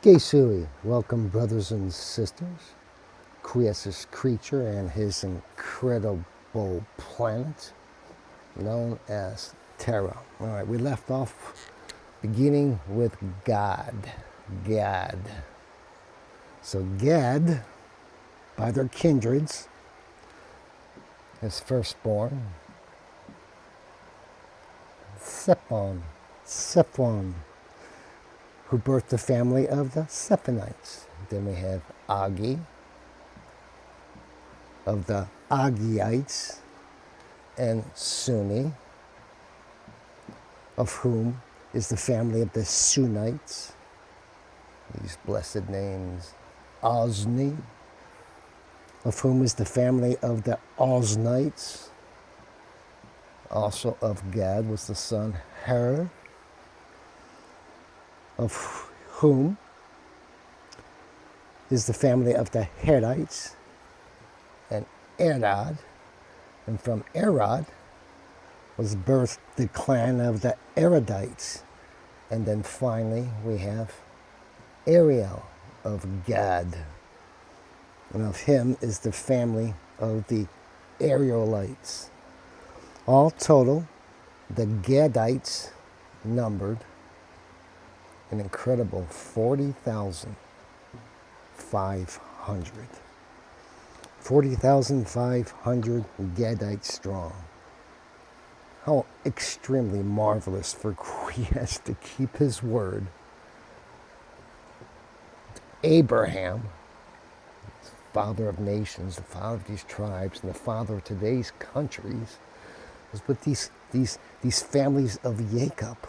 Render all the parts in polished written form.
Gesui, welcome brothers and sisters. Quiescent creature and his incredible planet known as Terra. All right, we left off beginning with God. Gad. So Gad, by their kindreds, his firstborn, Sephon, who birthed the family of the Sephonites. Then we have Agi, of the Agiites, and Suni, of whom is the family of the Sunites. These blessed names. Ozni, of whom is the family of the Oznites. Also of Gad was the son Her, of whom is the family of the Herites, and Erad, and from Erad was birthed the clan of the Eradites. And then finally we have Ariel of Gad, and of him is the family of the Arielites. All total, the Gadites numbered an incredible 40,500. 40,500 Gadites strong. How extremely marvelous for Quies to keep his word. Abraham, father of nations, the father of these tribes, and the father of today's countries, was with these families of Jacob.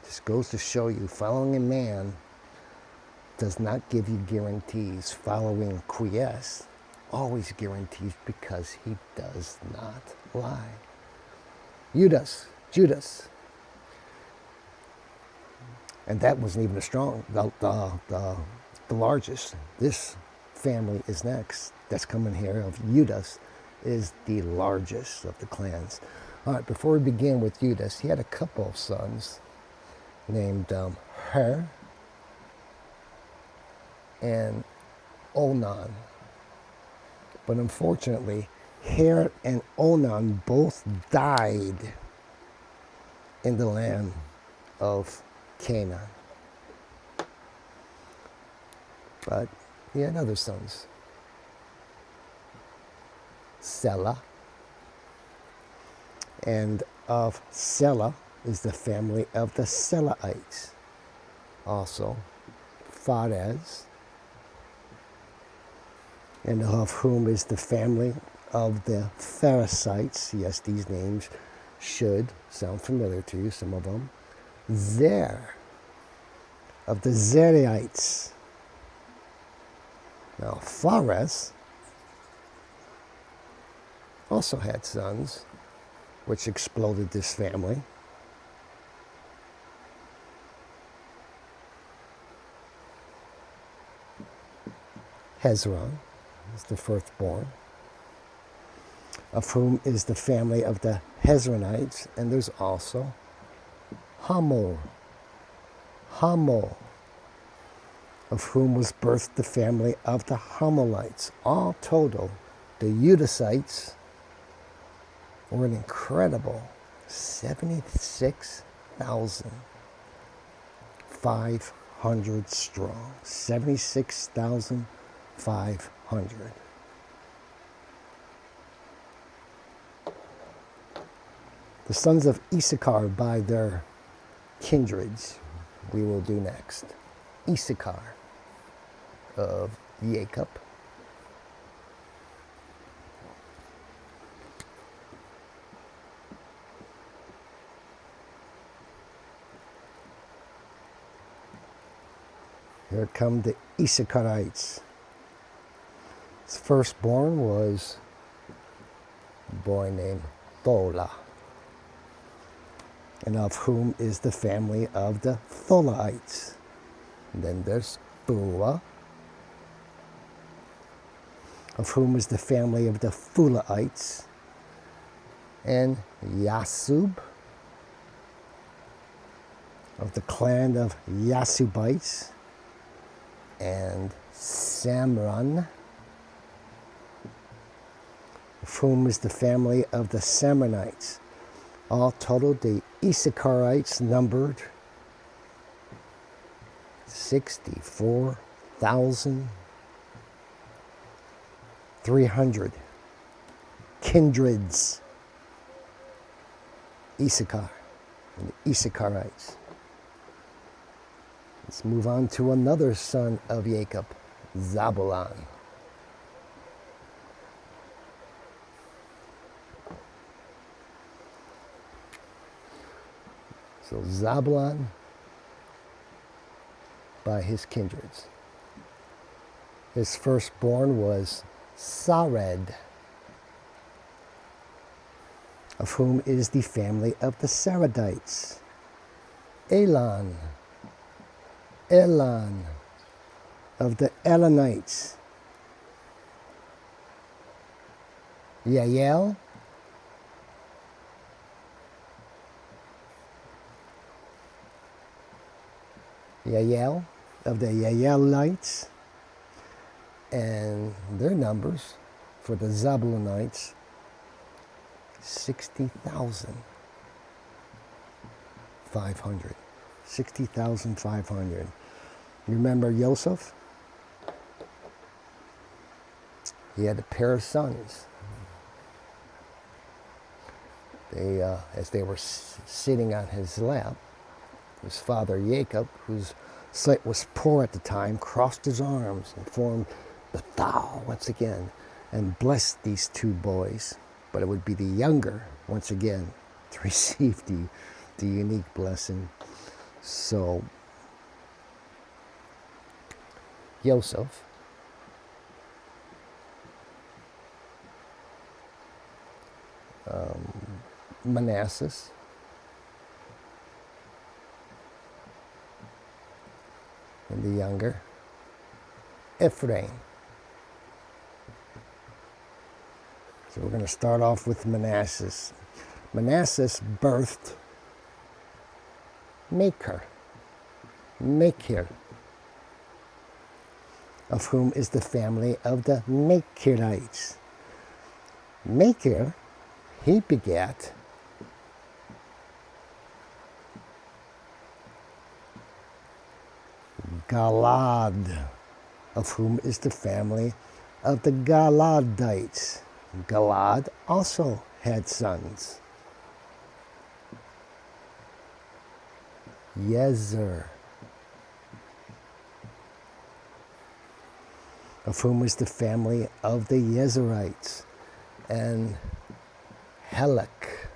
Just goes to show you, following a man does not give you guarantees. Following Quies always guarantees, because he does not lie. Judas. And that wasn't even the largest. This family is next. That's coming here of Iudas is the largest of the clans. All right, before we begin with Iudas, he had a couple of sons named Her and Onan. But unfortunately, Her and Onan both died in the land of Canaan. But he had other sons. Selah. And of Selah is the family of the Selahites. Also, Pharez, and of whom is the family of the Pharisaites. Yes, these names should sound familiar to you, some of them. Zer, of the Zerites. Now, Pharez also had sons, which exploded this family. Hezron is the firstborn, of whom is the family of the Hezronites, and there's also Hamul, of whom was birthed the family of the Hamulites. All total, the Iudasites were an incredible 76,500 strong. 76,500. The sons of Issachar by their kindreds we will do next. Issachar of Jacob. Here come the Issacharites. His firstborn was a boy named Thola, and of whom is the family of the Tholaites. And then there's Phua, of whom is the family of the Phulaites, and Yasub, of the clan of Yasubites, and Samron, of whom is the family of the Samronites. All total, the Issacharites numbered 64,300 kindreds. Issachar and the Issacharites. Let's move on to another son of Jacob, Zabulon. So Zabulon by his kindreds. His firstborn was Sared, of whom is the family of the Saredites. Elon of the Elonites. Yael of the Yaelites, and their numbers for the Zabulonites, 60,500. 60,500. Remember Ioseph? He had a pair of sons. They, as they were sitting on his lap, his father Jacob, whose sight was poor at the time, crossed his arms and formed the thou once again and blessed these two boys. But it would be the younger, once again, to receive the unique blessing. So, Ioseph Manasses, and the younger, Ephraim. So we're going to start off with Manasses. Manasses birthed Machir, of whom is the family of the Machirites. Machir, he begat Galad, of whom is the family of the Galadites. Galad also had sons. Yezer, of whom is the family of the Yezerites, and Helek,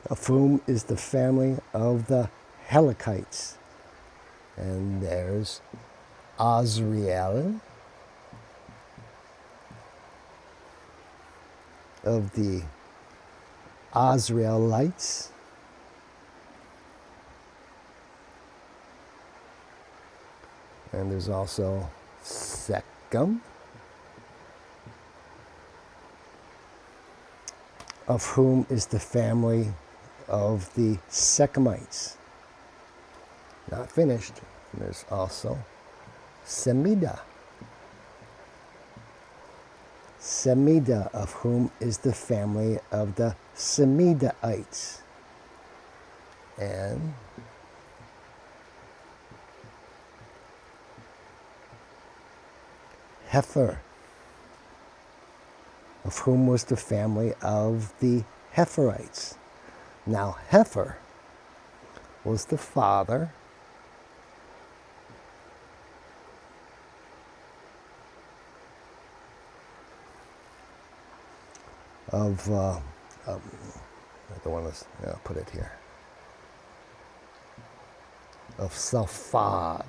of whom is the family of the Helekites. And there's Azriel, of the Azraelites, and there's also Sechem, of whom is the family of the Shechemites. Not finished. And there's also Semida, of whom is the family of the Semidaites. And Hefer, of whom was the family of the Heferites. Now Hefer was the father of, I don't want to put it here, of Salphad.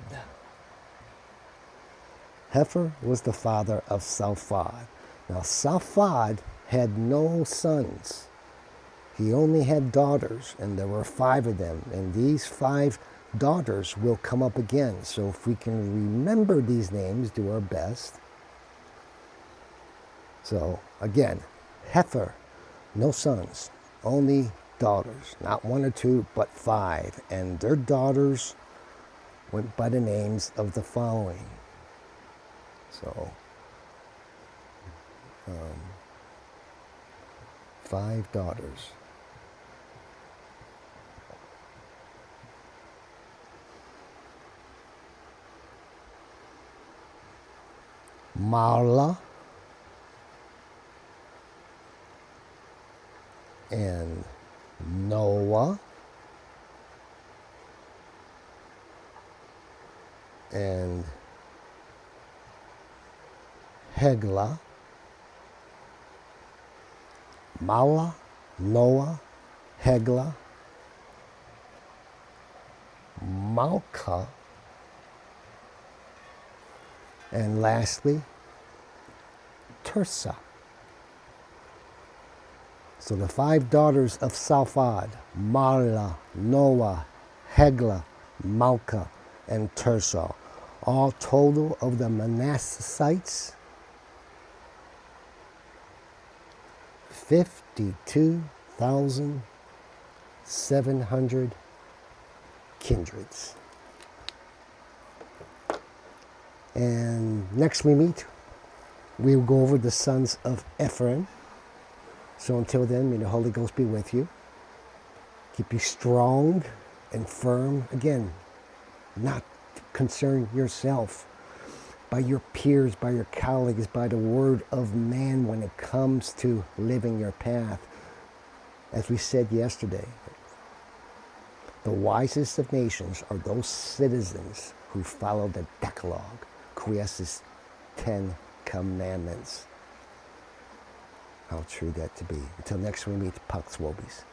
Hefer was the father of Salphad. Now Salphad had no sons. He only had daughters, and there were 5 of them. And these 5 daughters will come up again. So if we can remember these names, do our best. So again, Hefer, no sons, only daughters, not one or two, but 5. And their daughters went by the names of the following. So, 5 daughters. Marla and Noah and Heglah. Mala, Noah, Heglah, Malka, and lastly, Tirzah. So the 5 daughters of Salphad, Mala, Noah, Heglah, Malka, and Tirzah, all total of the Manassesites, 52,700 kindreds. And next we meet, we will go over the sons of Ephraim. So until then, may the Holy Ghost be with you. Keep you strong and firm. Again, not concern yourself by your peers, by your colleagues, by the word of man when it comes to living your path. As we said yesterday, the wisest of nations are those citizens who follow the Decalogue, Christ's 10 commandments. How true that to be. Until next we meet, Pax Vobis.